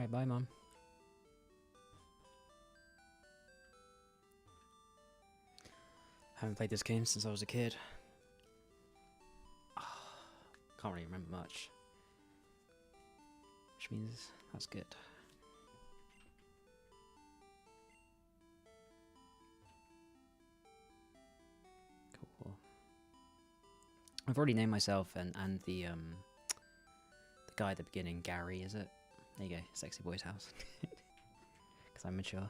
Alright, bye, Mom. Haven't played this game since I was a kid. Can't really remember much. Which means that's good. Cool. I've already named myself and the guy at the beginning, Gary, is it? There you go, Sexy Boy's house. Because I'm mature.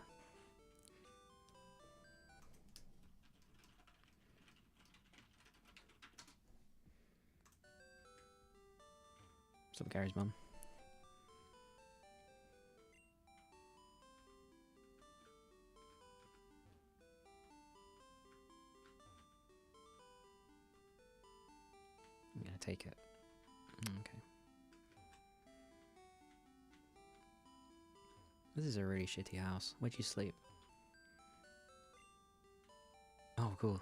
What's up, Gary's mum? I'm gonna take it. Okay. This is a really shitty house. Where'd you sleep? Oh, cool.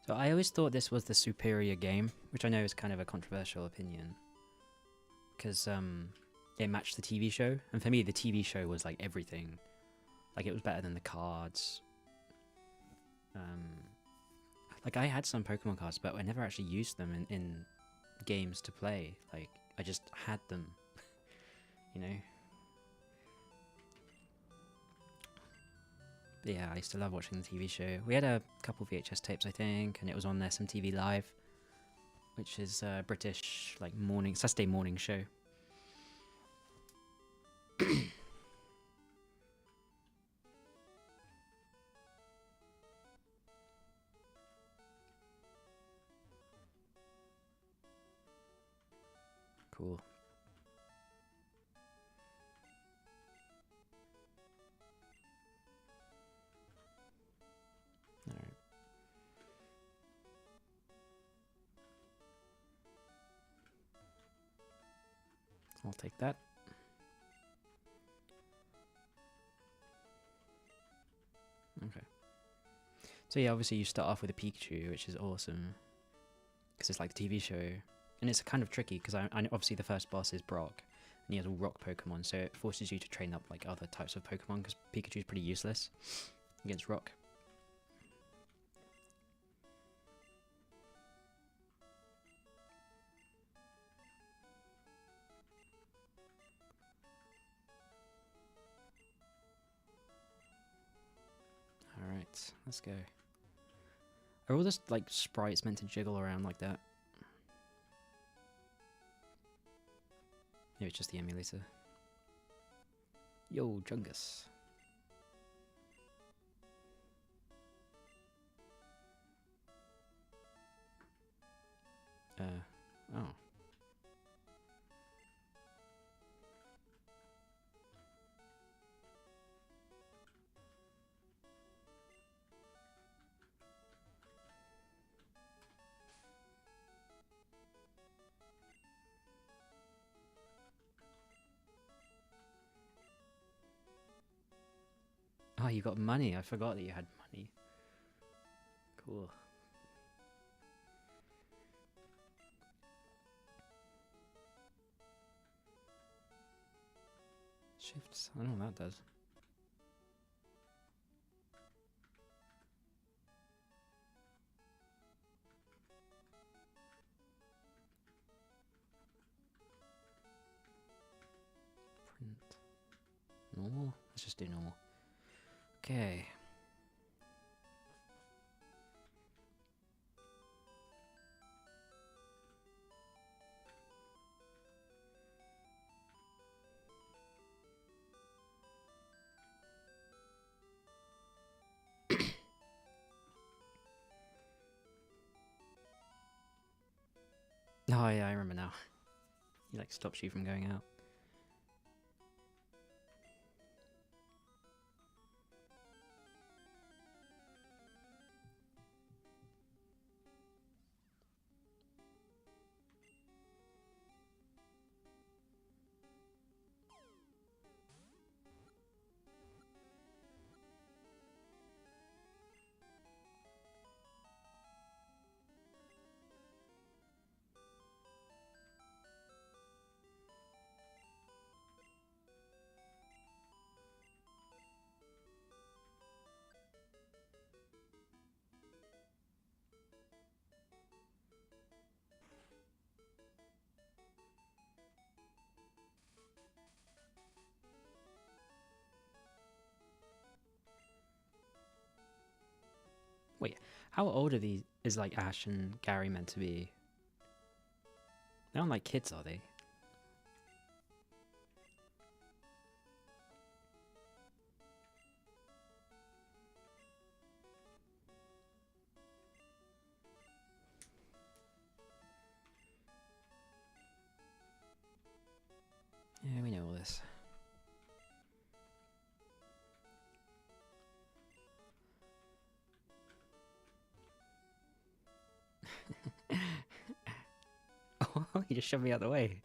So I always thought this was the superior game, which I know is kind of a controversial opinion. Because it matched the TV show, and for me the TV show was like everything. Like it was better than the cards. Like I had some Pokemon cards, but I never actually used them in games to play. Like I just had them, you know. But yeah, I used to love watching the TV show. We had a couple VHS tapes, I think, and it was on SMTV Live, which is a British like Saturday morning show. Cool. Alright. I'll take that. Okay. So yeah, obviously you start off with a Pikachu, which is awesome. Because it's like the TV show. And it's kind of tricky, because I obviously the first boss is Brock. And he has all rock Pokemon, so it forces you to train up like other types of Pokemon, because Pikachu's pretty useless against rock. Alright, let's go. Are all this like sprites meant to jiggle around like that? Maybe it's just the emulator. Yo, Jungus. Oh. Oh, you got money. I forgot that you had money. Cool. Shifts. I don't know what that does. Print. Normal? Let's just do normal. Okay. Oh yeah, I remember now. He like stops you from going out. How old are these? Is like Ash and Gary meant to be? They aren't like kids, are they? Yeah, we know all this. Oh, you just shoved me out the way.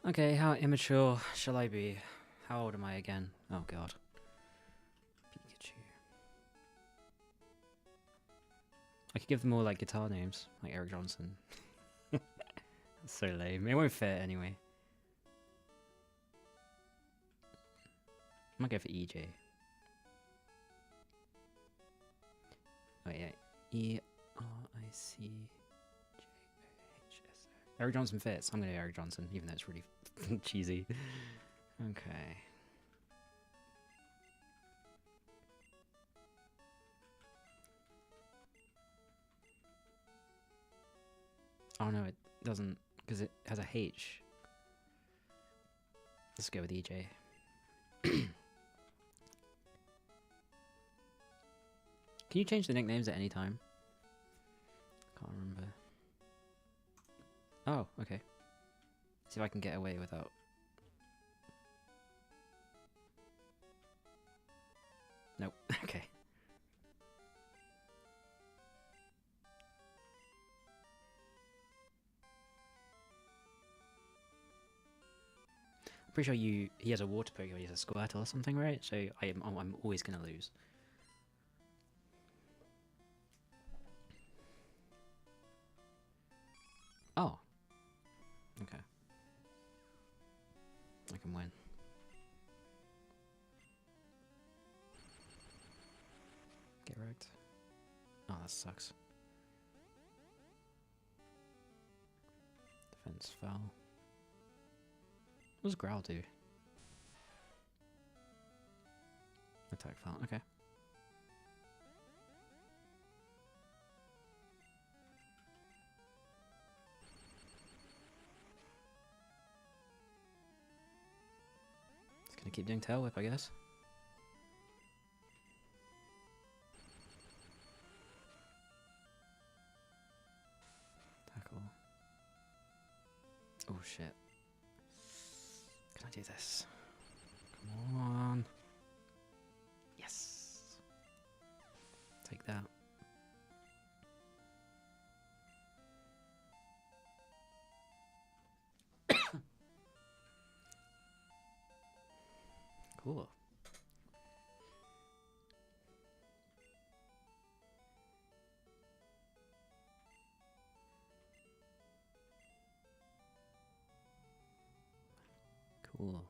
Okay, how immature shall I be? How old am I again? Oh god. Pikachu. I could give them all like guitar names, like Eric Johnson. That's so lame. It won't fit anyway. I might go for EJ. Wait, yeah. ERICJOHS. Eric Johnson fits. I'm gonna go Eric Johnson, even though it's really cheesy. Okay. Oh no, it doesn't, because it has a H. Let's go with EJ. Can you change the nicknames at any time? Can't remember. Oh, okay. See if I can get away without... Nope. Okay. I'm pretty sure he has a water Pokemon, he has a Squirtle or something, right? So I'm always gonna lose. Oh. Okay. I can win. Get wrecked. Oh, that sucks. Defense foul. What does Growl do? Attack foul, okay. It's gonna keep doing Tail Whip, I guess. Tackle. Oh shit. Can I do this? Come on. Yes. Take that. Cool. Cool.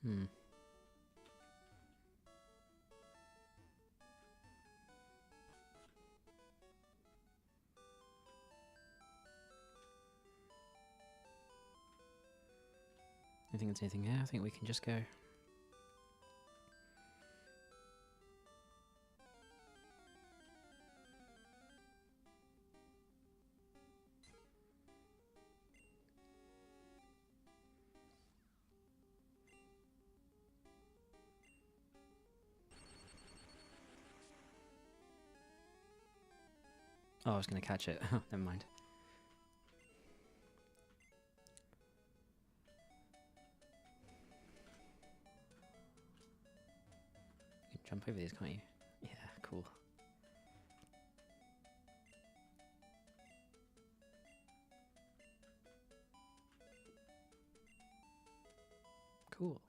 Hmm. I think it's anything here. I think we can just go. Oh, I was gonna catch it. Never mind. You can jump over these, can't you? Yeah, cool. Cool.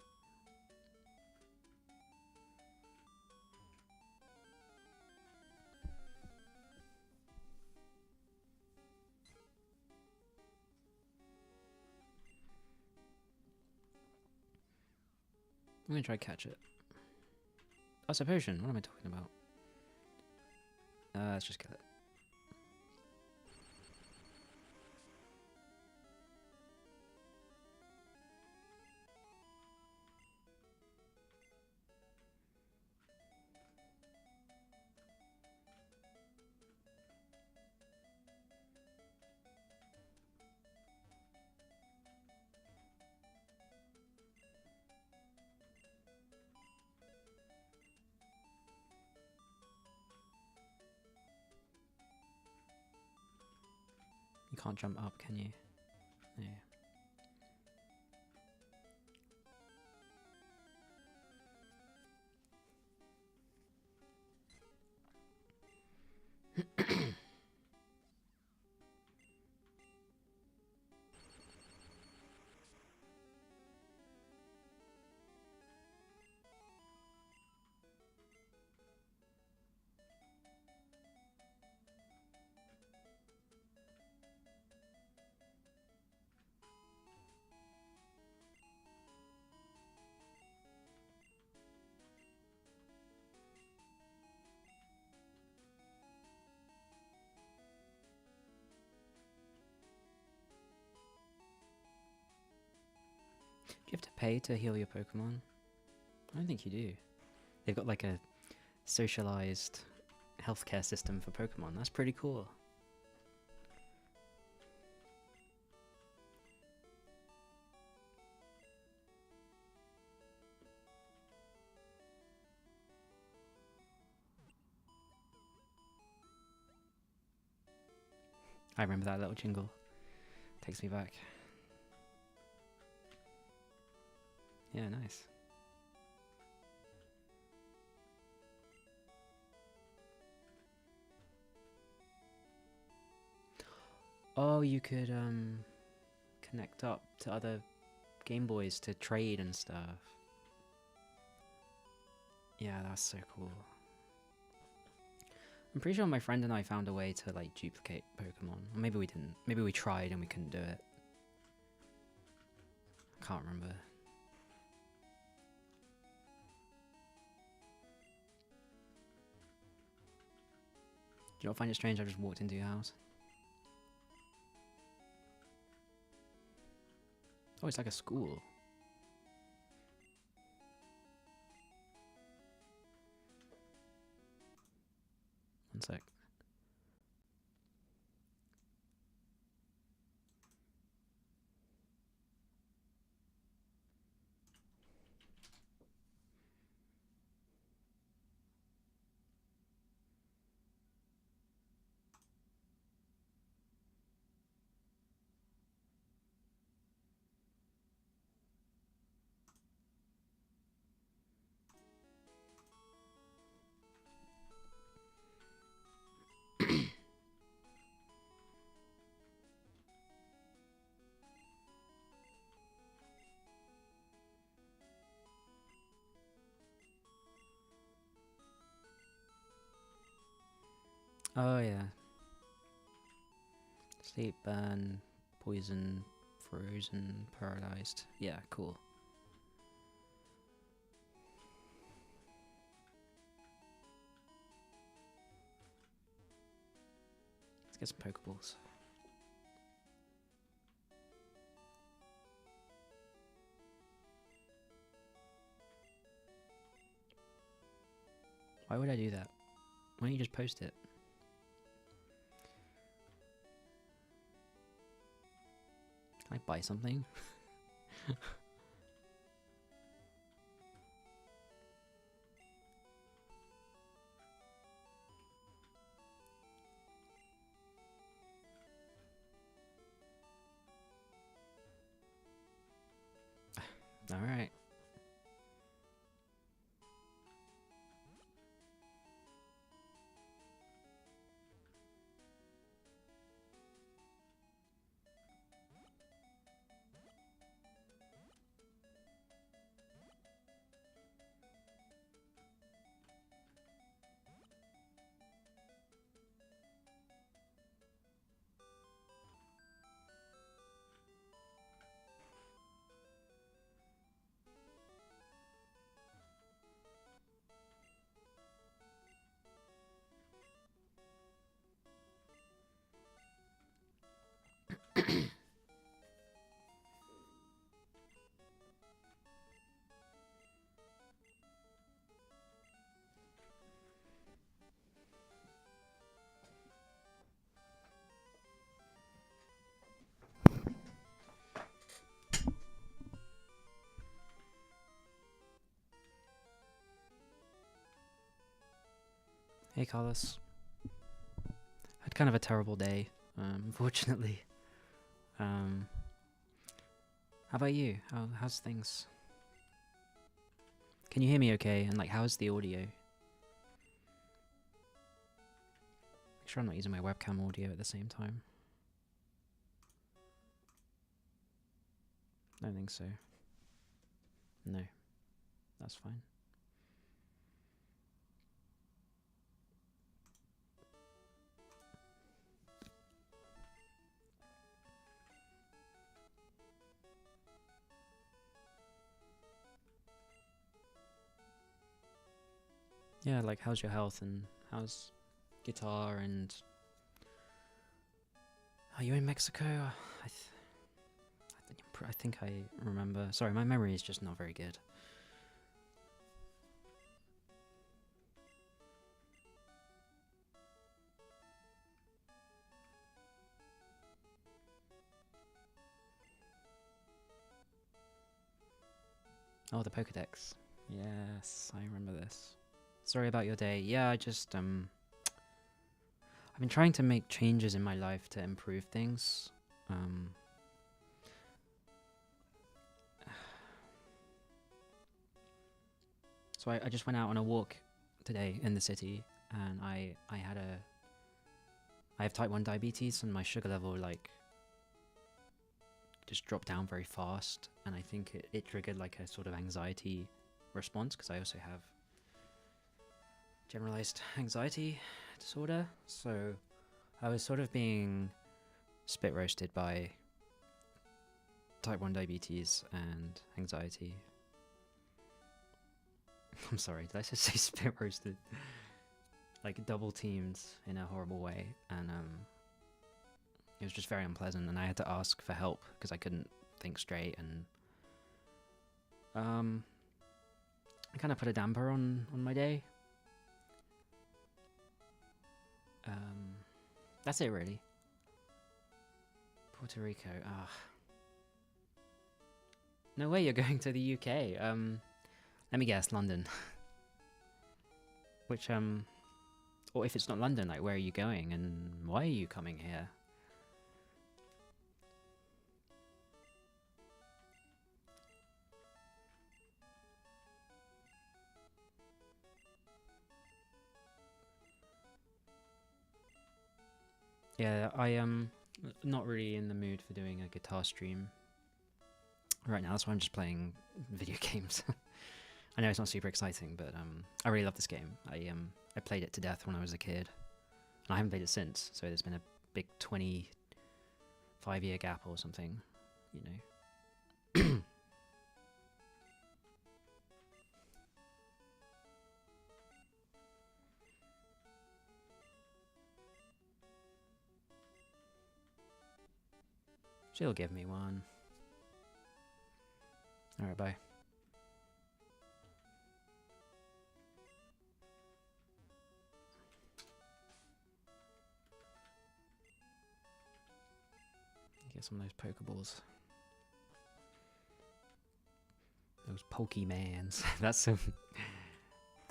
I'm gonna try to catch it. Oh, it's a potion. What am I talking about? Let's just kill it. You can't jump up, can you? Yeah. Do you have to pay to heal your Pokemon? I don't think you do. They've got like a socialized healthcare system for Pokemon. That's pretty cool. I remember that little jingle. Takes me back. Yeah, nice. Oh, you could connect up to other Game Boys to trade and stuff. Yeah, that's so cool. I'm pretty sure my friend and I found a way to like duplicate Pokemon. Or maybe we didn't. Maybe we tried and we couldn't do it. I can't remember. Do you not find it strange I just walked into your house? Oh, it's like a school. One sec. Oh yeah. Sleep, burn, poison, frozen, paralyzed. Yeah, cool. Let's get some Pokeballs. Why would I do that? Why don't you just post it? Can I buy something? All right. Hey, Carlos. Had kind of a terrible day, unfortunately. How about you? How's things? Can you hear me okay? And like, how's the audio? Make sure I'm not using my webcam audio at the same time. I don't think so. No, that's fine. Yeah, like, how's your health and how's guitar and... Are you in Mexico? I think I remember. Sorry, my memory is just not very good. Oh, the Pokedex. Yes, I remember this. Sorry about your day. Yeah, I just, I've been trying to make changes in my life to improve things. So I just went out on a walk today in the city, and I have type 1 diabetes, and my sugar level, like, just dropped down very fast, and I think it triggered, like, a sort of anxiety response, because I also have generalized anxiety disorder, so I was sort of being spit roasted by type 1 diabetes and anxiety. I'm sorry, did I just say spit roasted? Like, double teamed in a horrible way, and it was just very unpleasant, and I had to ask for help because I couldn't think straight, and I kind of put a damper on my day. That's it, really. Puerto Rico. Ah, no way you're going to the UK. Let me guess, London. Which or if it's not London, like, where are you going and why are you coming here? Yeah, I am not really in the mood for doing a guitar stream right now. That's why I'm just playing video games. I know it's not super exciting, but I really love this game. I played it to death when I was a kid, and I haven't played it since. So there's been a big 25-year gap or something, you know. She'll give me one. Alright, bye. Get some of those Pokeballs. Those Pokemans. That's some...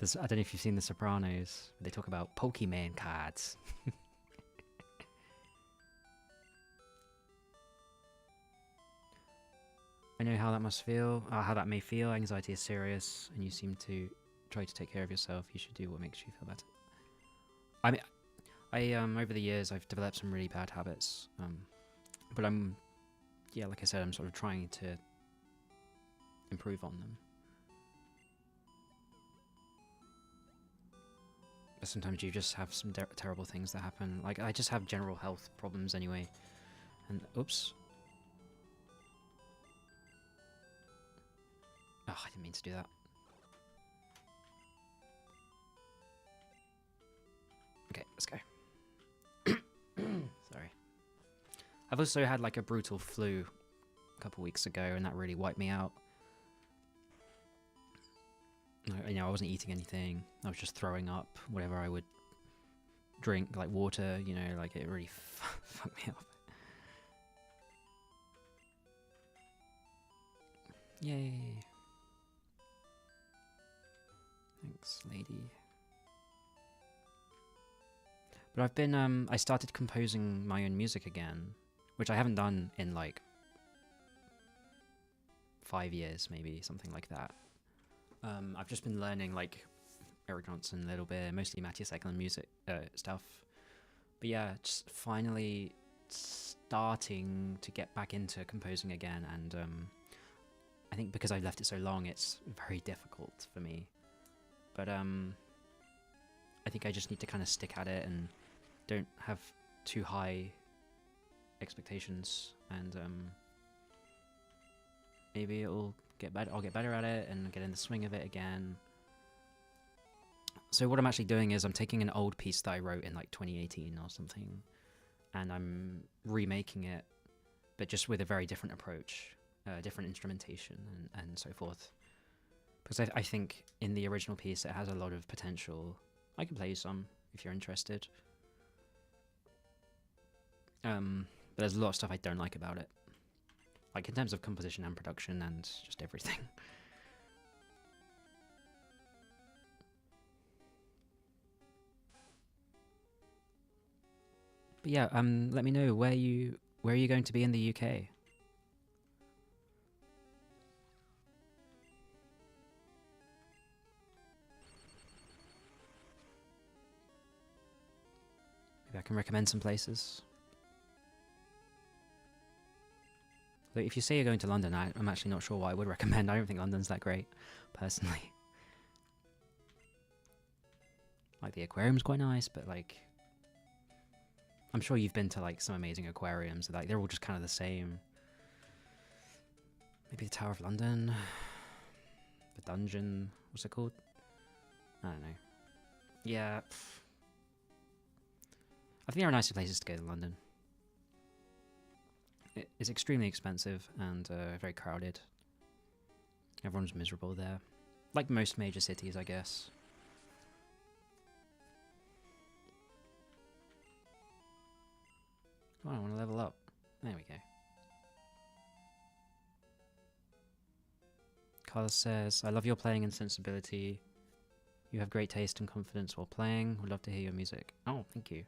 I don't know if you've seen The Sopranos. They talk about Pokemon cards. I know how that must feel, how that may feel. Anxiety is serious, and you seem to try to take care of yourself. You should do what makes you feel better. I mean, over the years I've developed some really bad habits, but yeah, like I said, I'm sort of trying to improve on them. But sometimes you just have some terrible things that happen. Like, I just have general health problems anyway. And, oops. Oh, I didn't mean to do that. Okay, let's go. Sorry. I've also had like a brutal flu a couple weeks ago, and that really wiped me out. I wasn't eating anything. I was just throwing up whatever I would drink, like water, like it really fucked me up. Yay. Thanks, lady. But I've been, I started composing my own music again, which I haven't done in like 5 years, maybe, something like that. I've just been learning like Eric Johnson a little bit, mostly Matthias Eklund music stuff. But yeah, just finally starting to get back into composing again, and I think because I've left it so long, it's very difficult for me. But I think I just need to kind of stick at it and don't have too high expectations, and maybe it'll get better. I'll get better at it and get in the swing of it again. So what I'm actually doing is I'm taking an old piece that I wrote in like 2018 or something, and I'm remaking it, but just with a very different approach, different instrumentation, and so forth. Because I think in the original piece it has a lot of potential. I can play you some if you're interested. But there's a lot of stuff I don't like about it. Like in terms of composition and production and just everything. But yeah, let me know where are you going to be in the UK? Maybe I can recommend some places. But if you say you're going to London, I'm actually not sure what I would recommend. I don't think London's that great, personally. Like, the aquarium's quite nice, but like, I'm sure you've been to like some amazing aquariums. Like, they're all just kind of the same. Maybe the Tower of London, the Dungeon. What's it called? I don't know. Yeah, I think there are nicer places to go than London. It's extremely expensive and very crowded. Everyone's miserable there. Like most major cities, I guess. Come on, I want to level up. There we go. Carlos says, I love your playing and sensibility. You have great taste and confidence while playing. Would love to hear your music. Oh, thank you.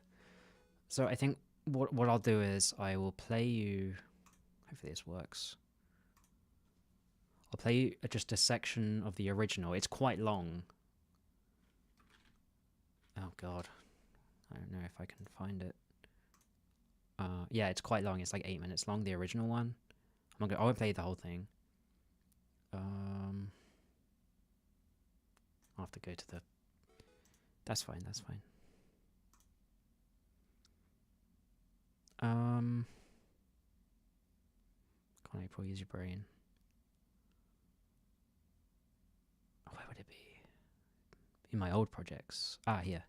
So I think what I'll do is I will play you... Hopefully this works. I'll play you just a section of the original. It's quite long. Oh god. I don't know if I can find it. Yeah, it's quite long. It's like 8 minutes long, the original one. I won't play the whole thing. I'll have to go to the... That's fine, that's fine. Can't April, use your brain. Oh, where would it be? In my old projects. Ah, here.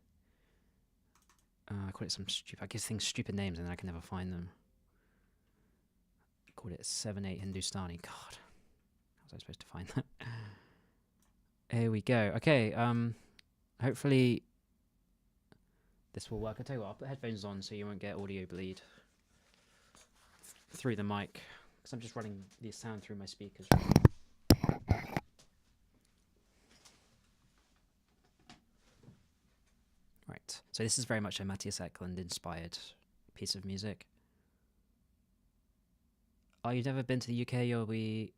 I call it some stupid... I give things stupid names and then I can never find them. I called it 7/8 Hindustani. God. How was I supposed to find that? Here we go. Okay, hopefully this will work. I'll tell you what, I'll put headphones on so you won't get audio bleed through the mic, because I'm just running the sound through my speakers. Right, so this is very much a Matthias Eklund inspired piece of music. Oh, you've never been to the UK? You'll be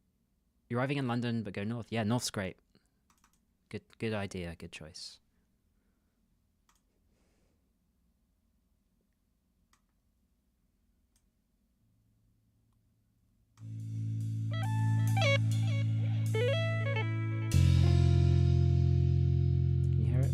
You're arriving in London, but go north. Yeah, north's great. Good idea. Good choice. Can you hear it?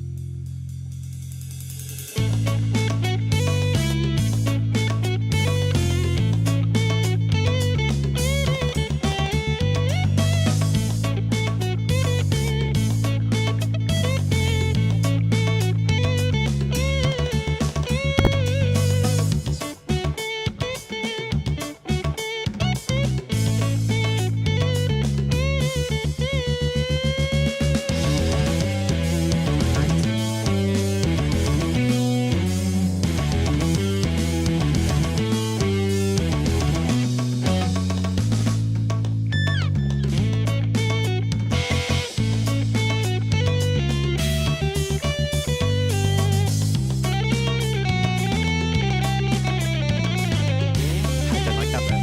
I don't like that bit.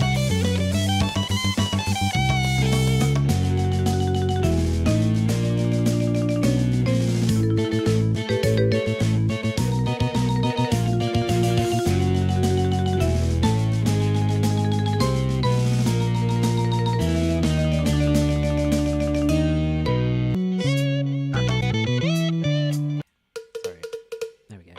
Sorry. There we go.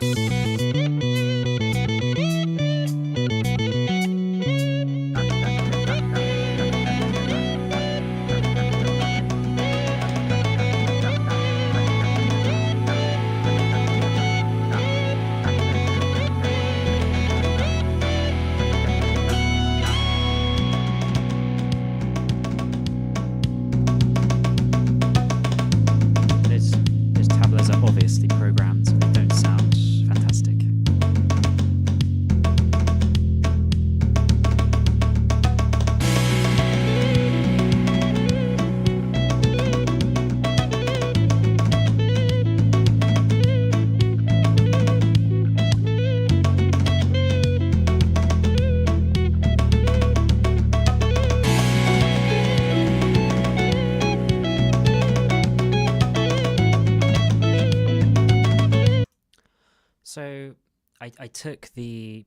Those tablas are obviously programmed, so they don't sound fantastic. So I took the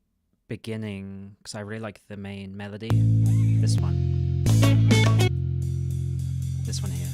beginning because I really like the main melody. This one. This one here.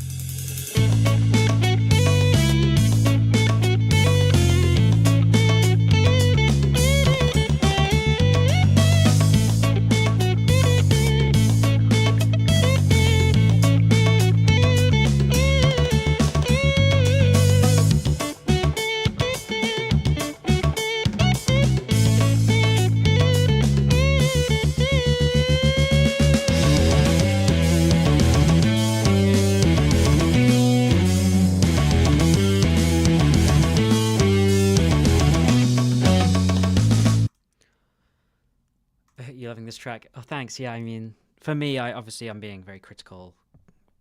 You're loving this track. Oh, thanks. Yeah, I mean, for me, I'm being very critical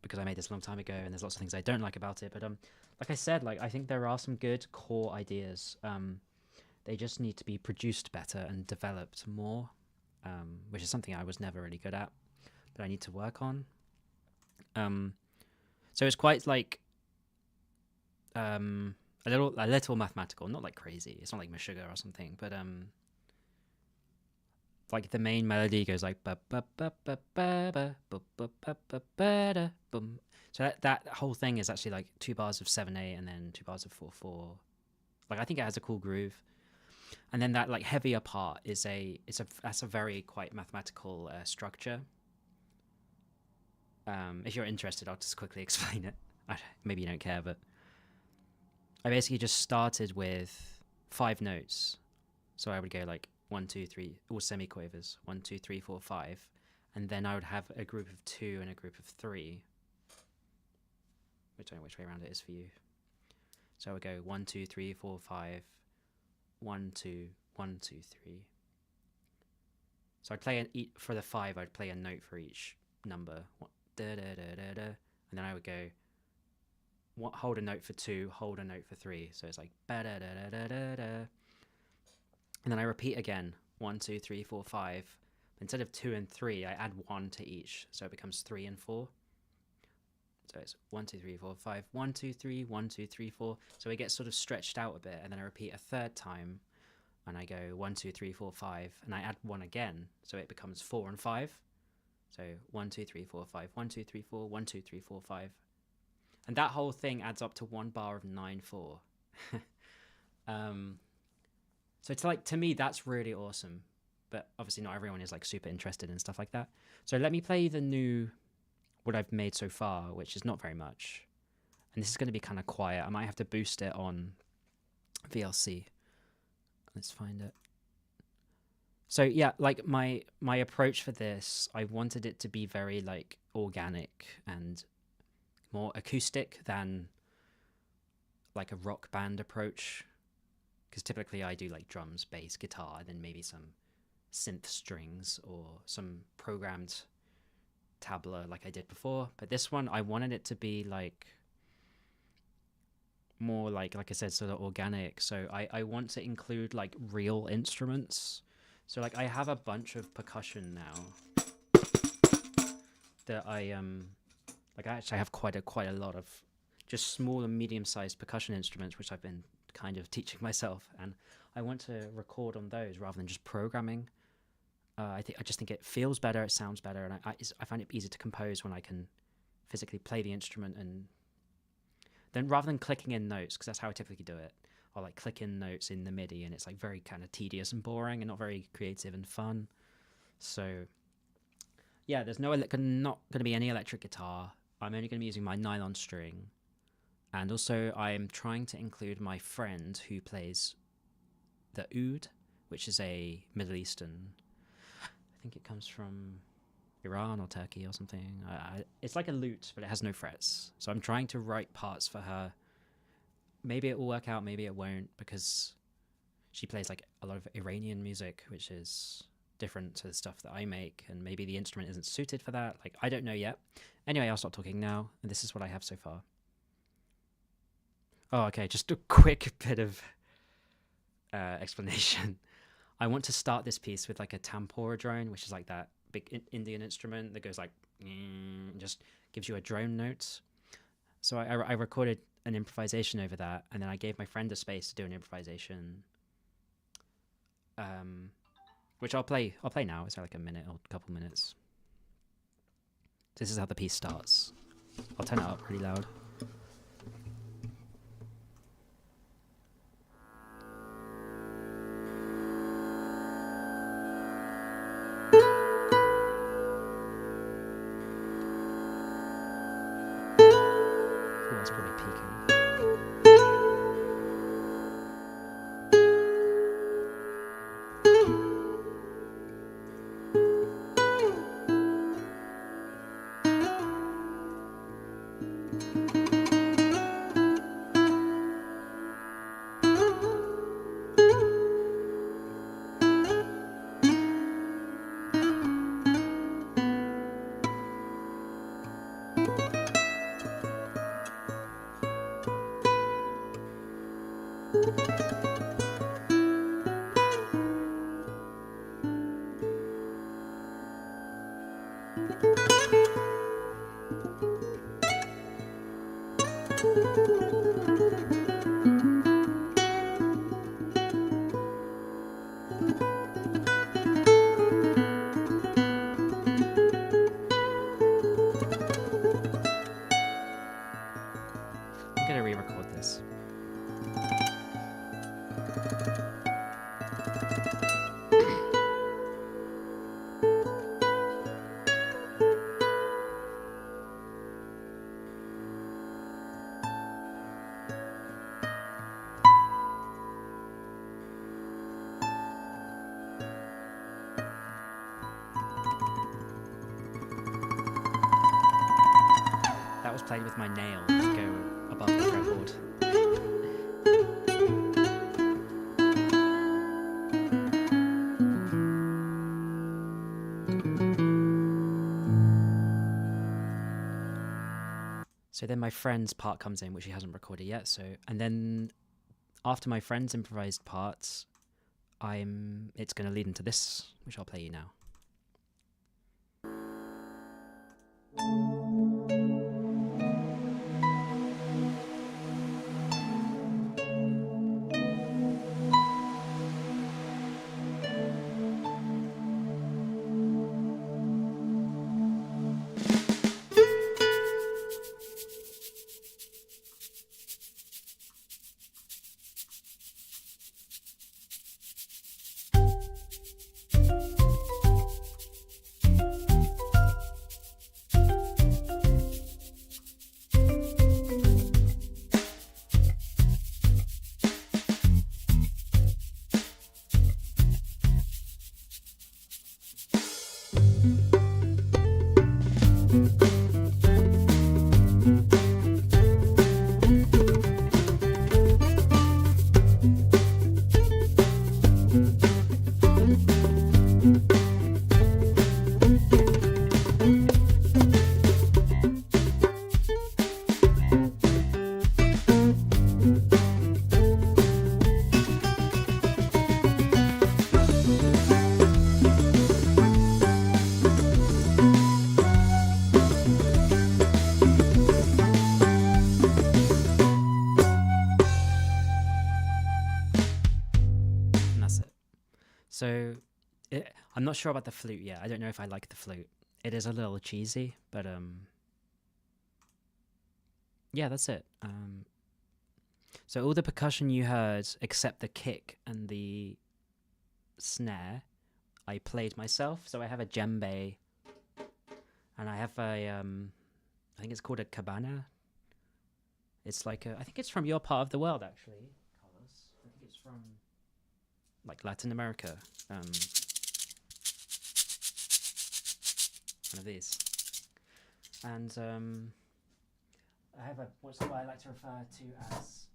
because I made this a long time ago, and there's lots of things I don't like about it. But like I said, like I think there are some good core ideas. They just need to be produced better and developed more, which is something I was never really good at, but I need to work on. So it's quite like a little mathematical, not like crazy. It's not like Meshuggah or something, but like the main melody goes like ba ba ba ba ba ba ba ba ba ba ba da boom. So that whole thing is actually like 2 bars of 7/8 and then 2 bars of 4/4. Like I think it has a cool groove, and then that like heavier part is that's a very quite mathematical structure. If you're interested, I'll just quickly explain it. Maybe you don't care, but I basically just started with 5 notes. So I would go like 1, 2, 3, all semiquavers, 1, 2, 3, 4, 5, and then I would have a group of 2 and a group of 3. I don't know which way around it is for you. So I would go 1, 2, 3, 4, 5, 1, 2, 1, 2, 3. So I'd play for the 5. I'd play a note for each number, da da da da da, and then I would go hold a note for 2, hold a note for 3. So it's like ba da da da da da da. And then I repeat again, 1, 2, 3, 4, 5. Instead of 2 and 3, I add 1 to each, so it becomes 3 and 4. So it's 1, 2, 3, 4, 5, 1, 2, 3, 1, 2, 3, 4. So it gets sort of stretched out a bit, and then I repeat a third time, and I go 1, 2, 3, 4, 5, and I add 1 again, so it becomes 4 and 5. So 1, 2, 3, 4, 5, 1, 2, 3, 4, 1, 2, 3, 4, 5. And that whole thing adds up to 1 bar of 9/4. So it's like, to me, that's really awesome. But obviously not everyone is like super interested in stuff like that. So let me play the new, what I've made so far, which is not very much. And this is going to be kind of quiet. I might have to boost it on VLC. Let's find it. So yeah, like my approach for this, I wanted it to be very like organic and more acoustic than like a rock band approach. Because typically I do like drums, bass, guitar, and then maybe some synth strings or some programmed tabla like I did before. But this one, I wanted it to be like more like I said, sort of organic. So I want to include like real instruments. So like I have a bunch of percussion now that I actually have quite a lot of just small and medium-sized percussion instruments, which I've been kind of teaching myself, and I want to record on those rather than just programming. I just think it feels better, it sounds better, and I find it easier to compose when I can physically play the instrument, and then rather than clicking in notes, because that's how I typically do it. I'll like click in notes in the MIDI, and it's like very kind of tedious and boring and not very creative and fun. So yeah, there's not going to be any electric guitar. I'm only going to be using my nylon string. And also I'm trying to include my friend who plays the oud, which is a Middle Eastern, I think it comes from Iran or Turkey or something. It's like a lute, but it has no frets. So I'm trying to write parts for her. Maybe it will work out, maybe it won't, because she plays like a lot of Iranian music, which is different to the stuff that I make, and maybe the instrument isn't suited for that. Like, I don't know yet. Anyway, I'll stop talking now, and this is what I have so far. Oh, okay, just a quick bit of explanation. I want to start this piece with like a tempura drone, which is like that big Indian instrument that goes like, just gives you a drone note. So I recorded an improvisation over that, and then I gave my friend a space to do an improvisation, which I'll play now. It's like a minute or a couple minutes. This is how the piece starts. I'll turn it up really loud. It's probably peaking. I'm gonna re-record this. That was played with my nail to go above the fretboard. So then my friend's part comes in, which he hasn't recorded yet. So, and then after my friend's improvised parts, it's going to lead into this, which I'll play you now. So, I'm not sure about the flute yet. I don't know if I like the flute. It is a little cheesy, but yeah, that's it. So all the percussion you heard, except the kick and the snare, I played myself. So I have a djembe, and I have a I think it's called a cabana. It's like I think it's from your part of the world, actually, Carlos. I think it's from like Latin America. One of these, and I have what I like to refer to as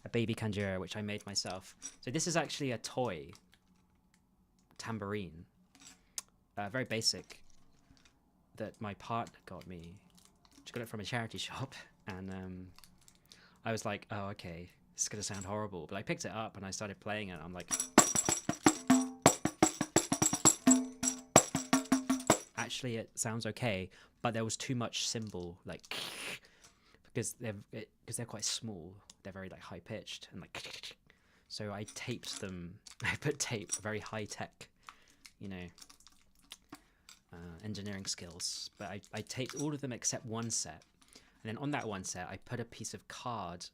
a baby kanjira, which I made myself. So this is actually a toy tambourine, very basic, that my partner got me. She got it from a charity shop, and I was like, oh, okay, this is gonna sound horrible, but I picked it up and I started playing it. I'm like, actually, it sounds okay, but there was too much cymbal, like, because they're quite small. They're very like high pitched and like, so I taped them. I put tape, very high tech, you know, engineering skills. But I taped all of them except one set, and then on that one set, I put a piece of card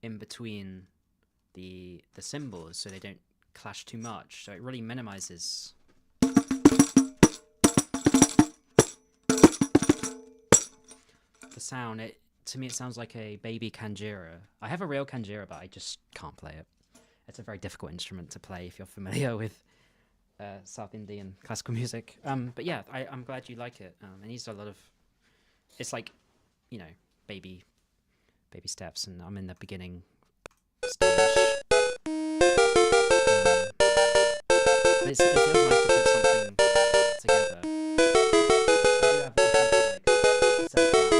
in between the cymbals so they don't clash too much. So it really minimizes the sound. To me, it sounds like a baby kanjira. I have a real kanjira, but I just can't play it. It's a very difficult instrument to play if you're familiar with South Indian classical music. But yeah, I'm glad you like it. It needs a lot of... It's like, you know, baby steps, and I'm in the beginning stage. But it feels nice to put something together. I do have a like self-doubt.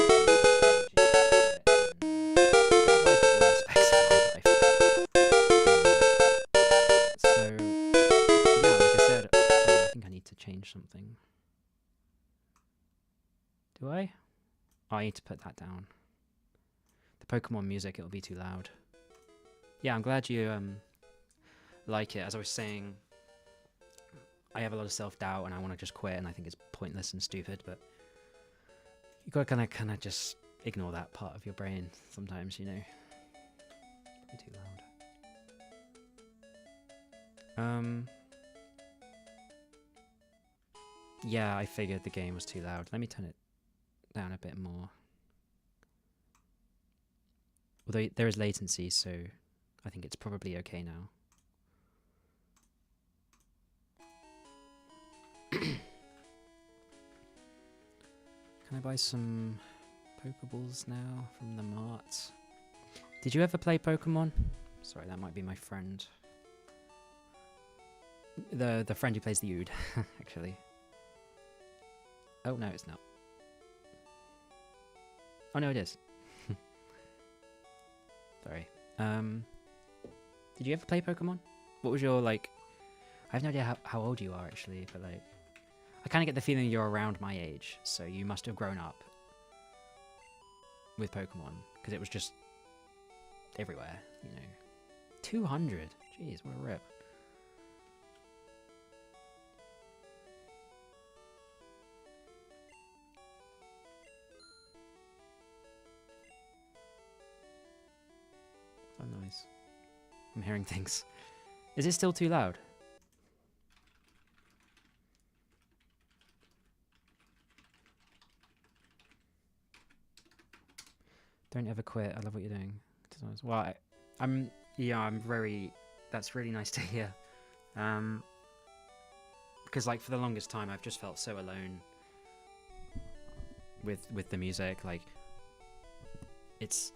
Change something. Do I? Oh, I need to put that down. The Pokemon music, it'll be too loud. Yeah, I'm glad you like it. As I was saying, I have a lot of self-doubt and I want to just quit, and I think it's pointless and stupid, but you gotta kind of just ignore that part of your brain sometimes, you know. It's too loud. Yeah, I figured the game was too loud. Let me turn it down a bit more. Although there is latency, so I think it's probably okay now. Can I buy some Pokeballs now from the mart? Did you ever play Pokemon? Sorry, that might be my friend. The friend who plays the Ood, actually. Oh, no, it's not. Oh, no, it is. Sorry. Did you ever play Pokemon? What was your, like... I have no idea how old you are, actually, but, like... I kind of get the feeling you're around my age, so you must have grown up with Pokemon, because it was just everywhere, you know. 200! Jeez, what a rip. Oh, nice. I'm hearing things. Is it still too loud? Don't ever quit. I love what you're doing. Well, I'm very... That's really nice to hear. Because, like, for the longest time, I've just felt so alone with the music. Like, it's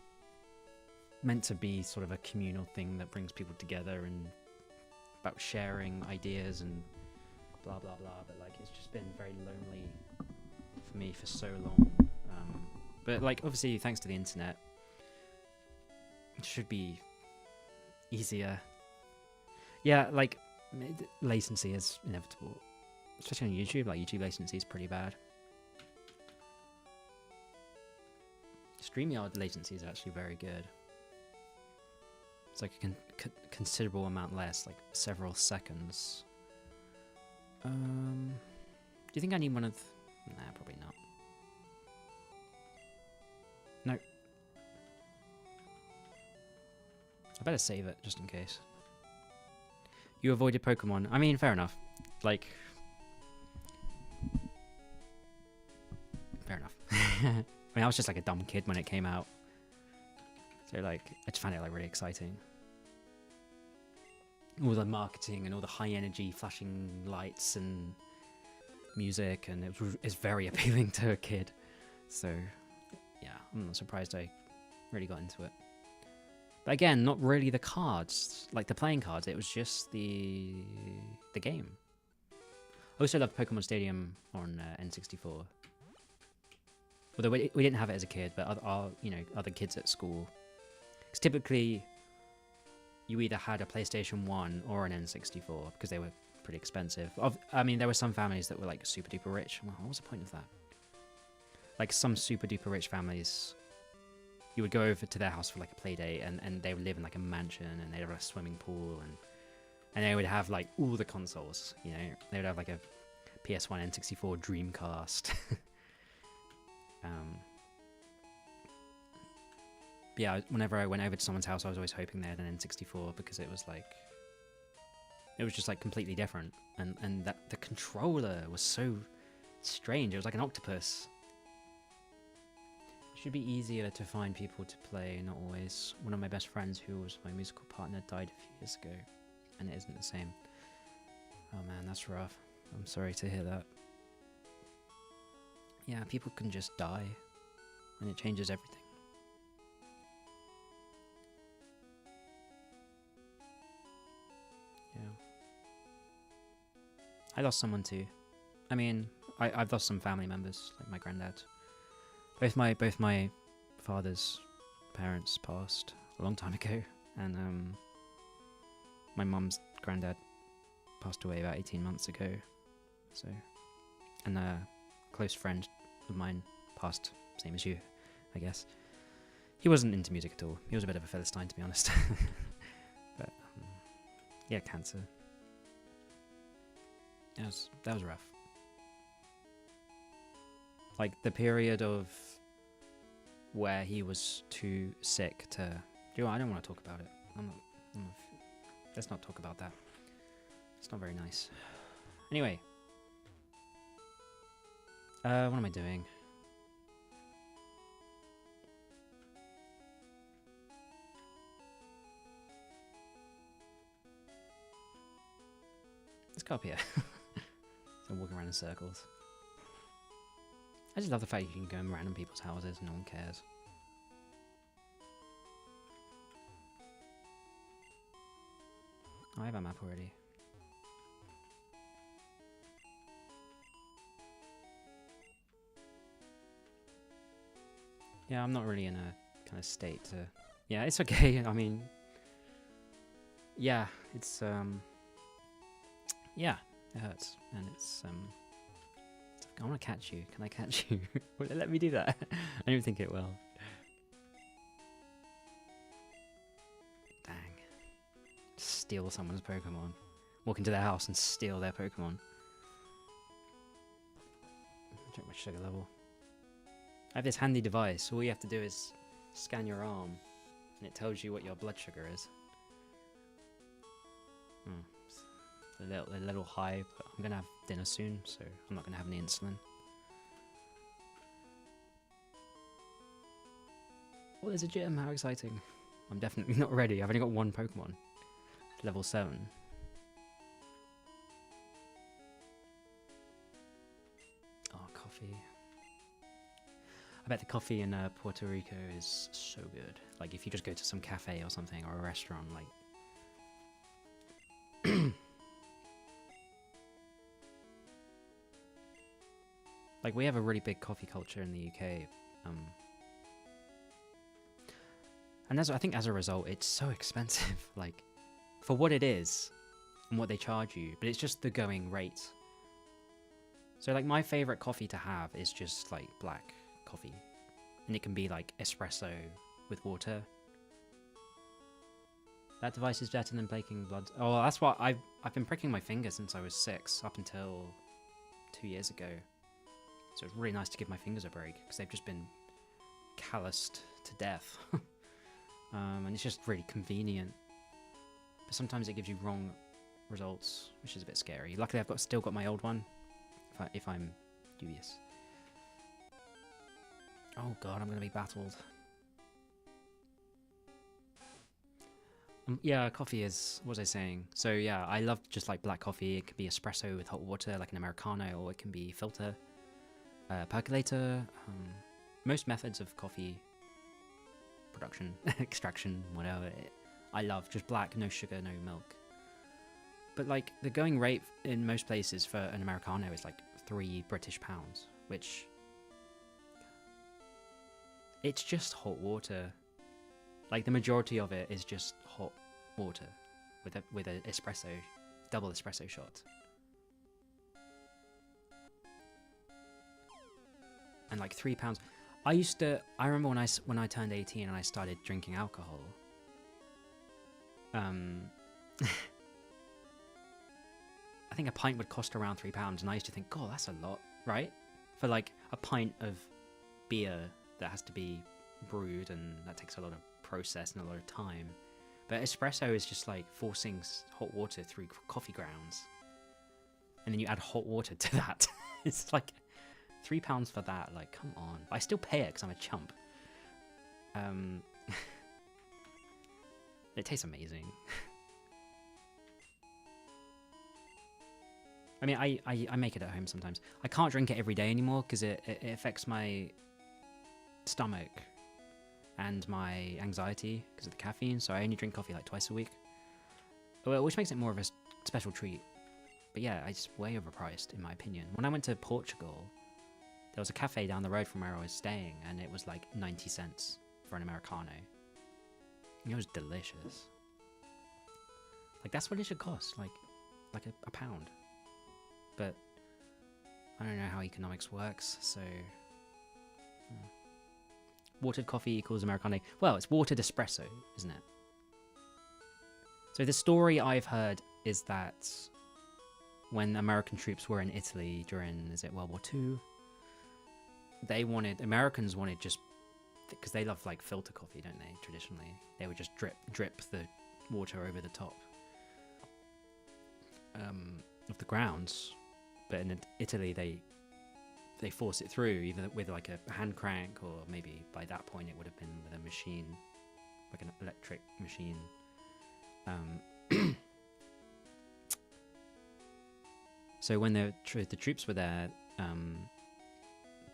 meant to be sort of a communal thing that brings people together and about sharing ideas and blah blah blah, but like it's just been very lonely for me for so long. But like obviously thanks to the internet it should be easier. Yeah, like latency is inevitable, especially on YouTube. Like YouTube latency is pretty bad. StreamYard latency is actually very good. It's like a considerable amount less, like several seconds. Do you think I need one of... Nah, probably not. No. I better save it, just in case. You avoided Pokemon. I mean, fair enough. Like... Fair enough. I mean, I was just like a dumb kid when it came out. So, like, I just found it, like, really exciting. All the marketing and all the high energy flashing lights and music, and it's very appealing to a kid. So, yeah, I'm not surprised I really got into it. But again, not really the cards, like the playing cards. It was just the game. I also loved Pokemon Stadium on N64. Although we didn't have it as a kid, but other kids at school. Because typically, you either had a PlayStation 1 or an N64 because they were pretty expensive. I mean, there were some families that were like super duper rich. Well, what was the point of that? Like some super duper rich families, you would go over to their house for like a play day, and they would live in like a mansion, and they'd have a swimming pool, and they would have like all the consoles. You know, they would have like a PS1, N64, Dreamcast. Yeah, whenever I went over to someone's house, I was always hoping they had an N64 because it was just like completely different, and that the controller was so strange. It was like an octopus. It should be easier to find people to play, not always. One of my best friends, who was my musical partner, died a few years ago, and it isn't the same. Oh man, that's rough. I'm sorry to hear that. Yeah, people can just die, and it changes everything. Yeah. I lost someone too. I mean, I've lost some family members, like my granddad. Both my father's parents passed a long time ago, and my mum's granddad passed away about 18 months ago. So, and a close friend of mine passed, same as you, I guess. He wasn't into music at all. He was a bit of a Philistine, to be honest. But yeah, cancer. That was rough. Like the period of where he was too sick to. Do you know, I don't want to talk about it. Let's not talk about that. It's not very nice. Anyway, what am I doing? Let's go up here. So I'm walking around in circles. I just love the fact you can go in random people's houses and no one cares. Oh, I have a map already. Yeah, I'm not really in a kind of state to... Yeah, it's okay. I mean... Yeah, it's, yeah, it hurts. And it's, I want to catch you. Can I catch you? Will it let me do that? I don't think it will. Dang. Steal someone's Pokemon. Walk into their house and steal their Pokemon. Check my sugar level. I have this handy device. All you have to do is scan your arm, and it tells you what your blood sugar is. A little high, but I'm gonna have dinner soon, so I'm not gonna have any insulin. Oh, there's a gym, how exciting. I'm definitely not ready, I've only got one Pokemon. Level 7. Oh, coffee. I bet the coffee in Puerto Rico is so good. Like, if you just go to some cafe or something, or a restaurant, like... Like, we have a really big coffee culture in the UK. And I think as a result, it's so expensive. Like, for what it is and what they charge you. But it's just the going rate. So, like, my favourite coffee to have is just, like, black coffee. And it can be, like, espresso with water. That device is better than Breaking Blood. Oh, well, that's what I've been pricking my finger since I was 6, up until 2 years ago. So it's really nice to give my fingers a break, because they've just been calloused to death. And it's just really convenient. But sometimes it gives you wrong results, which is a bit scary. Luckily, I've still got my old one, if I'm dubious. Oh god, I'm going to be battled. Yeah, coffee is, what was I saying? So yeah, I love just like black coffee. It could be espresso with hot water, like an Americano, or it can be filter, percolator. Most methods of coffee production, extraction, whatever. I love just black, no sugar, no milk. But like the going rate in most places for an Americano is like £3 British, which it's just hot water. Like the majority of it is just hot water with a espresso, double espresso shot. And like £3. I remember when I turned 18 and I started drinking alcohol. I think a pint would cost around £3, and I used to think, oh, that's a lot, right? For like a pint of beer that has to be brewed, and that takes a lot of process and a lot of time. But espresso is just like forcing hot water through coffee grounds, and then you add hot water to that. It's like £3 for that. Like, come on. I still pay it because I'm a chump. It tastes amazing. I mean, I make it at home sometimes. I can't drink it every day anymore because it affects my stomach and my anxiety because of the caffeine, so I only drink coffee like twice a week, which makes it more of a special treat. But yeah, it's way overpriced in my opinion. When I went to Portugal, there was a cafe down the road from where I was staying, and it was like 90 cents for an Americano. It was delicious. Like, that's what it should cost, like a pound. But I don't know how economics works, so... Watered coffee equals Americano. Well, it's watered espresso, isn't it? So the story I've heard is that when American troops were in Italy during, is it World War II? Americans wanted just, because they love like filter coffee, don't they, traditionally? They would just drip the water over the top of the grounds. But in Italy, they force it through, either with like a hand crank, or maybe by that point it would have been with a machine, like an electric machine. So when the troops were there,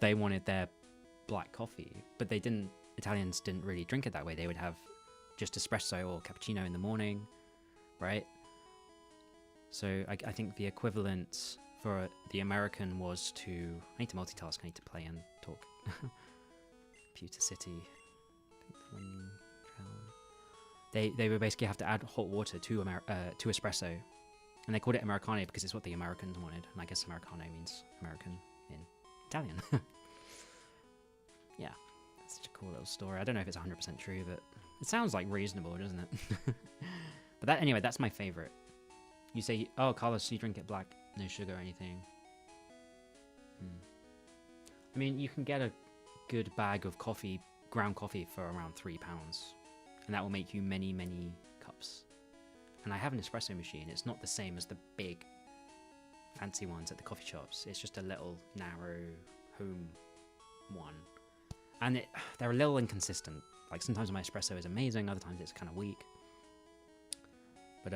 they wanted their black coffee, but Italians didn't really drink it that way. They would have just espresso or cappuccino in the morning, right? So I think the equivalent for the American was to... I need to multitask, I need to play and talk. Computer City. They would basically have to add hot water to espresso. And they called it Americano because it's what the Americans wanted. And I guess Americano means American in Italian. Yeah, that's such a cool little story. I don't know if it's 100% true, but it sounds like reasonable, doesn't it? But anyway, that's my favorite. You say, oh, Carlos, you drink it black, no sugar or anything. I mean, you can get a good bag of coffee, ground coffee, for around £3, and that will make you many, many cups. And I have an espresso machine. It's not the same as the big, fancy ones at the coffee shops. It's just a little narrow home one, and they're a little inconsistent. Like sometimes my espresso is amazing, other times it's kind of weak. But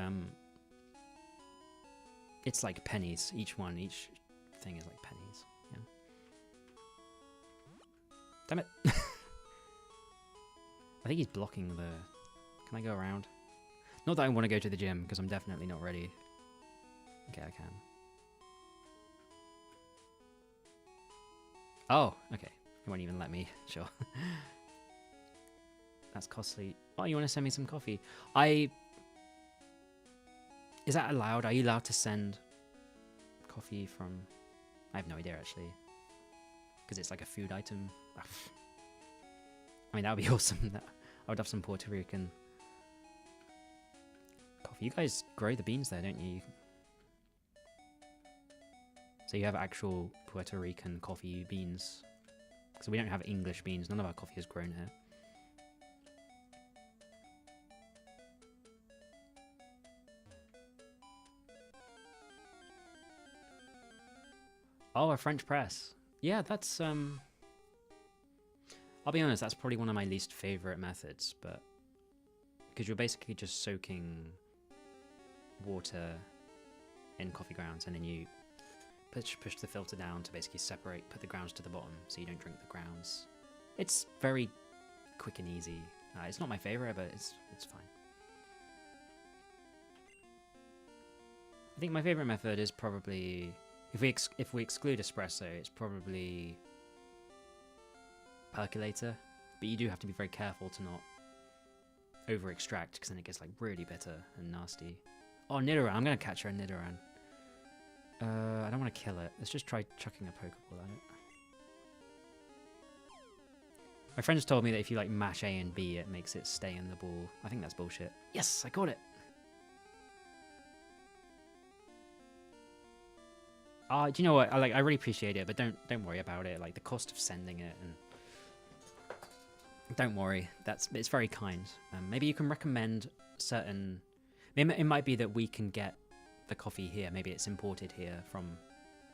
it's like pennies. Each thing is like pennies. Yeah. Damn it. I think he's blocking the... Can I go around? Not that I want to go to the gym, because I'm definitely not ready. Okay, I can. Oh, okay. He won't even let me. Sure. That's costly. Oh, you want to send me some coffee? Is that allowed? Are you allowed to send coffee from... I have no idea, actually. Because it's like a food item. I mean, that would be awesome. I would have some Puerto Rican coffee. You guys grow the beans there, don't you? So you have actual Puerto Rican coffee beans. So we don't have English beans. None of our coffee is grown here. Oh, a French press. Yeah, that's I'll be honest, that's probably one of my least favorite methods, but because you're basically just soaking water in coffee grounds and then you push the filter down to basically put the grounds to the bottom so you don't drink the grounds. It's very quick and easy. It's not my favorite, but it's fine. I think my favorite method is probably, if we exclude espresso, it's probably percolator, but you do have to be very careful to not over extract because then it gets like really bitter and nasty. Oh, Nidoran, I'm gonna catch her a Nidoran. I don't want to kill it. Let's just try chucking a Pokeball at it. My friends told me that if you like mash A and B, it makes it stay in the ball. I think that's bullshit. Yes, I got it. Do you know what? I really appreciate it, but don't worry about it. Like the cost of sending it, and don't worry. It's very kind. Maybe you can recommend certain. It might be that we can get the coffee here. Maybe it's imported here from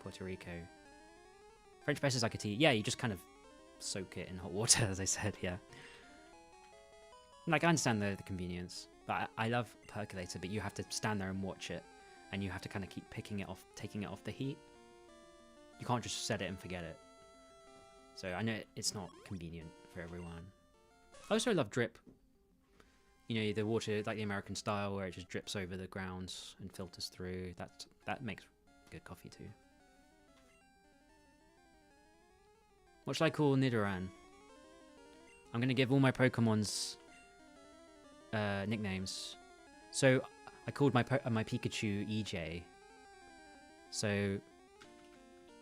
Puerto Rico. French press is like a tea. Yeah, you just kind of soak it in hot water, as I said. Yeah. Like I understand the convenience, but I love percolator. But you have to stand there and watch it. And you have to kind of keep picking it off, taking it off the heat. You can't just set it and forget it. So I know it's not convenient for everyone. I also love drip. You know, the water, like the American style, where it just drips over the grounds and filters through. That makes good coffee too. What should I call Nidoran? I'm going to give all my Pokemons nicknames. So I called my Pikachu EJ. So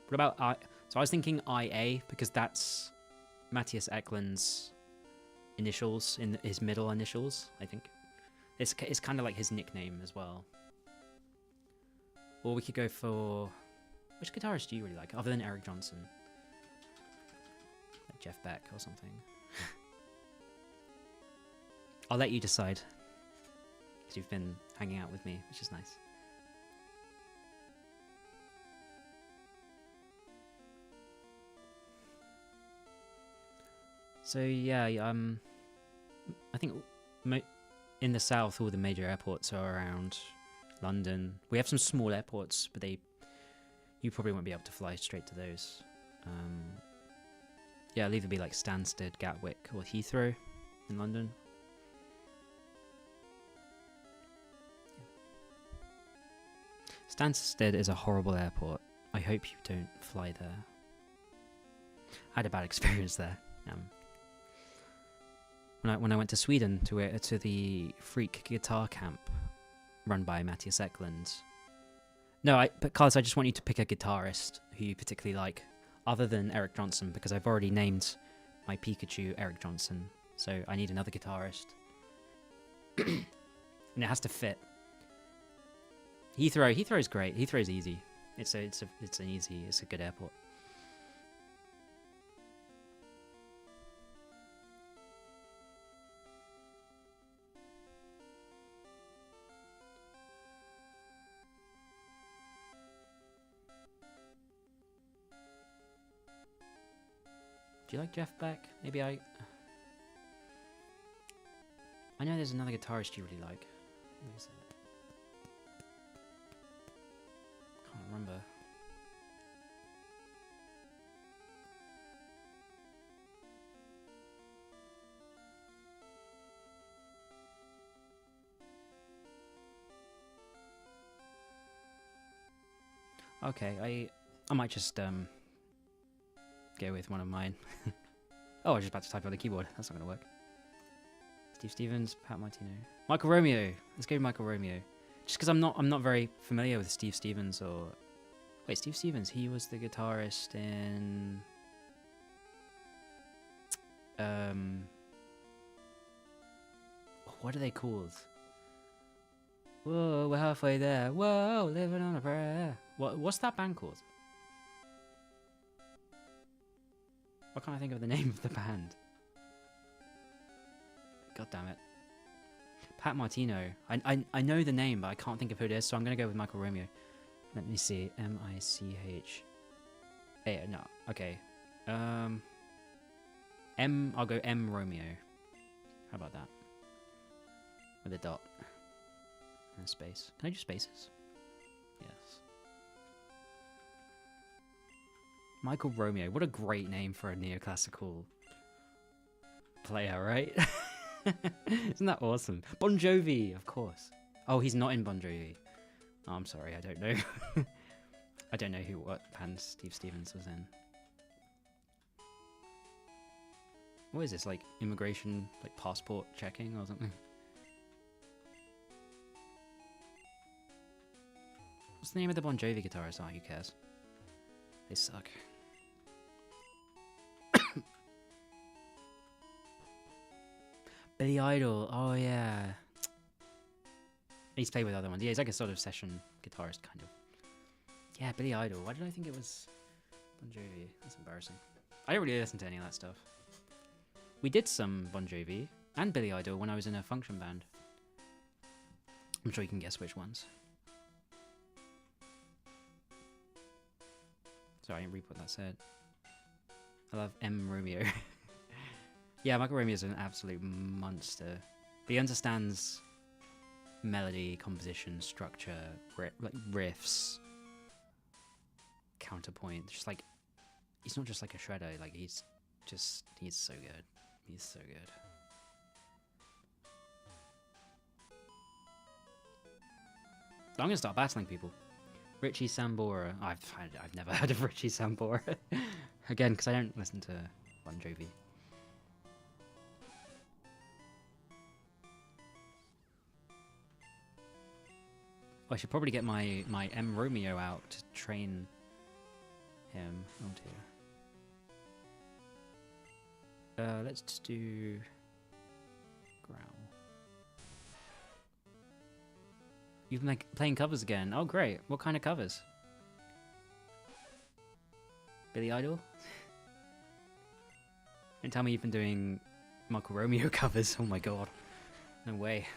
what about so I was thinking IA because that's Matthias Eklund's initials in his middle initials. I think it's kind of like his nickname as well. Or we could go for, which guitarist do you really like other than Eric Johnson? Like Jeff Beck or something. I'll let you decide. Because you've been hanging out with me, which is nice. So yeah, I think in the south all the major airports are around London. We have some small airports, but you probably won't be able to fly straight to those. Yeah, it'll either be like Stansted, Gatwick, or Heathrow in London. Stansted is a horrible airport. I hope you don't fly there. I had a bad experience there. When I went to Sweden to the Freak Guitar Camp run by Matthias Eklund. No, but Carlos, I just want you to pick a guitarist who you particularly like, other than Eric Johnson, because I've already named my Pikachu Eric Johnson. So I need another guitarist, and it has to fit. Heathrow is great. Heathrow is easy. It's a good airport. Do you like Jeff Beck? Maybe I know there's another guitarist you really like. Who is it? Can't remember. Okay, I might just go with one of mine. Oh, I was just about to type on the keyboard. That's not gonna work. Steve Stevens, Pat Martino, Michael Romeo. Let's go with Michael Romeo. Just because I'm not very familiar with Steve Stevens or wait, Steve Stevens. He was the guitarist in what are they called? Whoa, we're halfway there. Whoa, living on a prayer. What's that band called? Why can't I think of the name of the band? God damn it. Pat Martino. I know the name, but I can't think of who it is, so I'm going to go with Michael Romeo. Let me see. M-I-C-H... no, okay. I'll go M Romeo. How about that? With a dot. And a space. Can I do spaces? Yes. Michael Romeo. What a great name for a neoclassical player, right? Isn't that awesome? Bon Jovi, of course. Oh, he's not in Bon Jovi. Oh, I'm sorry, I don't know. I don't know what band Steve Stevens was in. What is this, like immigration, like passport checking or something? What's the name of the Bon Jovi guitarist? Oh, who cares? They suck. Billy Idol. Oh, yeah. He's played with other ones. Yeah, he's like a sort of session guitarist, kind of. Yeah, Billy Idol. Why did I think it was Bon Jovi? That's embarrassing. I don't really listen to any of that stuff. We did some Bon Jovi and Billy Idol when I was in a function band. I'm sure you can guess which ones. Sorry, I didn't read what that said. I love M. Romeo. Yeah, Michael Romeo is an absolute monster. But he understands melody, composition, structure, like riffs, counterpoint. Just like, he's not just like a shredder. Like he's so good. He's so good. I'm gonna start battling people. Richie Sambora. I've never heard of Richie Sambora. Again, because I don't listen to Bon Jovi. I should probably get my M Romeo out to train him. Oh dear. Let's just do growl. You've been playing covers again. Oh great! What kind of covers? Billy Idol? Don't tell me you've been doing Michael Romeo covers. Oh my god! No way.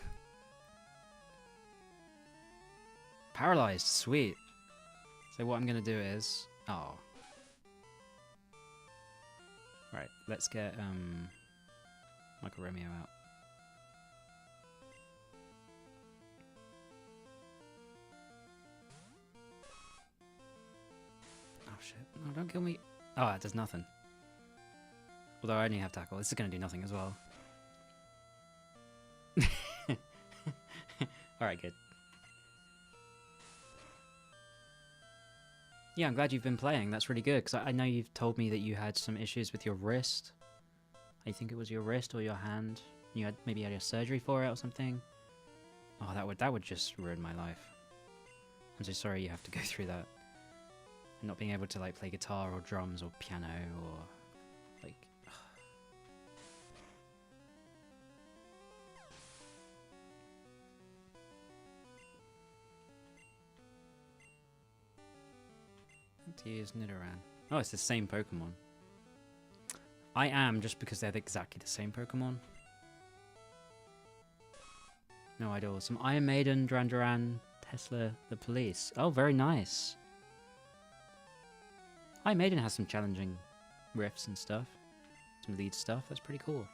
Paralyzed, sweet. So what I'm gonna do is, right. Let's get Michael Romeo out. Oh shit! No, don't kill me. Oh, it does nothing. Although I only have tackle, this is gonna do nothing as well. All right, good. Yeah, I'm glad you've been playing. That's really good, because I know you've told me that you had some issues with your wrist. I think it was your wrist or your hand. You had maybe had a surgery for it or something. Oh, that would just ruin my life. I'm so sorry you have to go through that. And not being able to like play guitar or drums or piano or like. To use Nidoran. Oh, it's the same Pokemon. I am, just because they're exactly the same Pokemon. No idol. Some Iron Maiden, Duran Duran, Tesla, the Police. Oh, very nice. Iron Maiden has some challenging riffs and stuff. Some lead stuff. That's pretty cool.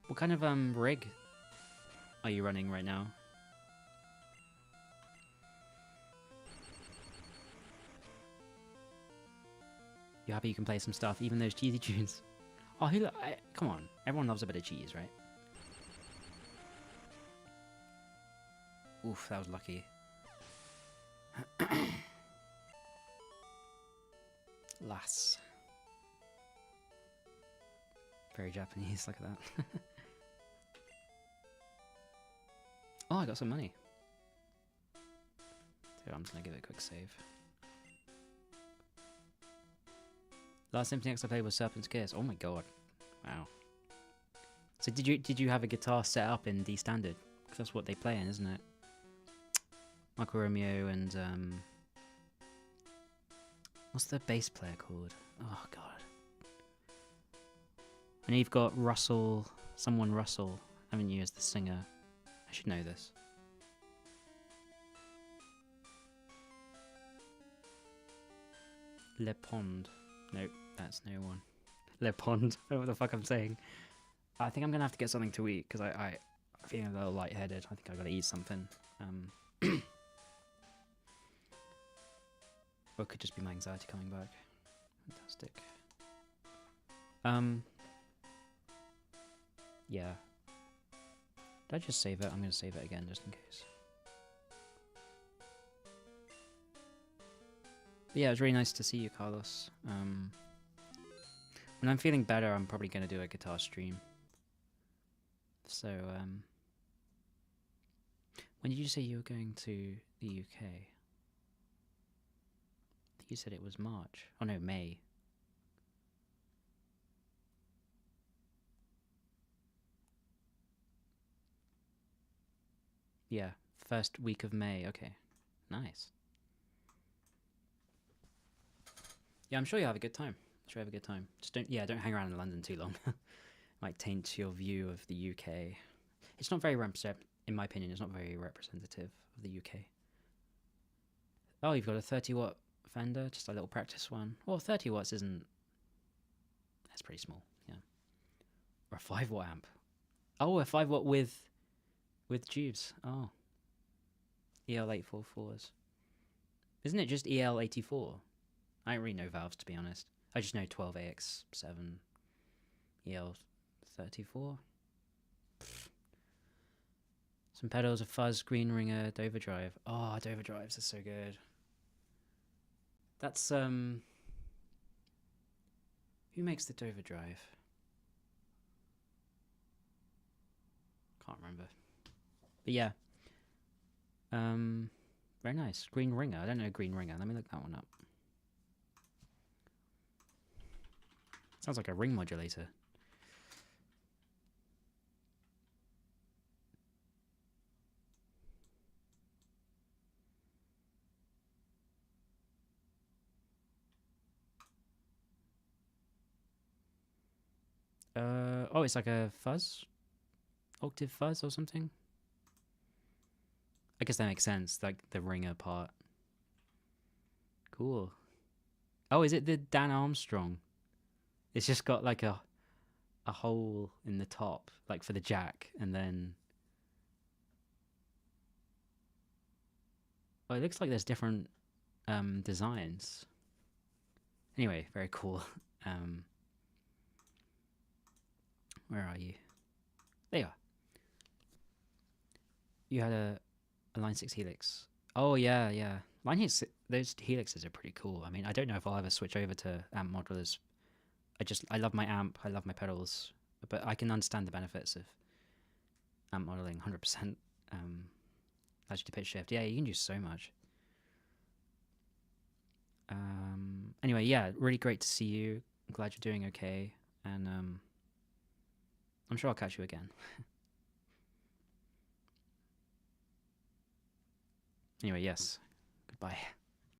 What kind of rig are you running right now? You happy you can play some stuff, even those cheesy tunes? Oh, come on. Everyone loves a bit of cheese, right? Oof, that was lucky. Lass. Very Japanese, look at that. Oh, I got some money. So I'm just gonna give it a quick save. Last Symphony X I played was Serpent's Kiss. Oh my god. Wow. So did you have a guitar set up in D standard? Because that's what they play in, isn't it? Michael Romeo and what's the bass player called? Oh god. And you've got Russell, someone Russell, haven't you, as the singer? I should know this. Le Pond. Nope, that's no one. Le Pond. I don't know what the fuck I'm saying. I think I'm gonna have to get something to eat because I'm feeling a little lightheaded. I think I gotta eat something. Or it could just be my anxiety coming back. Fantastic. Yeah. Did I just save it? I'm gonna save it again just in case. But yeah, it was really nice to see you, Carlos. When I'm feeling better, I'm probably gonna do a guitar stream. So, when did you say you were going to the UK? I think you said it was March. Oh no, May. Yeah, first week of May. Okay, nice. Yeah, I'm sure you'll have a good time. I'm sure you have a good time. Just don't hang around in London too long. Might taint your view of the UK. It's not very in my opinion, it's not very representative of the UK. Oh, you've got a 30-watt Fender, just a little practice one. Well, 30 watts isn't... That's pretty small, yeah. Or a 5-watt amp. Oh, a 5-watt with tubes. Oh. EL844s. Isn't it just EL84? I don't really know valves, to be honest. I just know 12AX7 EL34. Some pedals, a fuzz, green ringer, Dover Drive. Oh, Dover Drives are so good. That's, who makes the Dover Drive? Can't remember. But yeah. Very nice. Green ringer. I don't know green ringer. Let me look that one up. Sounds like a ring modulator. Oh, it's like a fuzz? Octave fuzz or something? I guess that makes sense, like the ringer part. Cool. Oh, is it the Dan Armstrong? It's just got like a hole in the top, like for the jack, and then... Oh, it looks like there's different designs. Anyway, very cool. Where are you? There you are. You had a Line 6 Helix. Oh, yeah, yeah. Line 6, those Helixes are pretty cool. I mean, I don't know if I'll ever switch over to amp modelers. I love my amp, I love my pedals, but I can understand the benefits of amp modeling 100%. Allows you to pitch shift. Yeah, you can do so much. Anyway, yeah, really great to see you. I'm glad you're doing okay, and I'm sure I'll catch you again. Anyway, yes. Goodbye.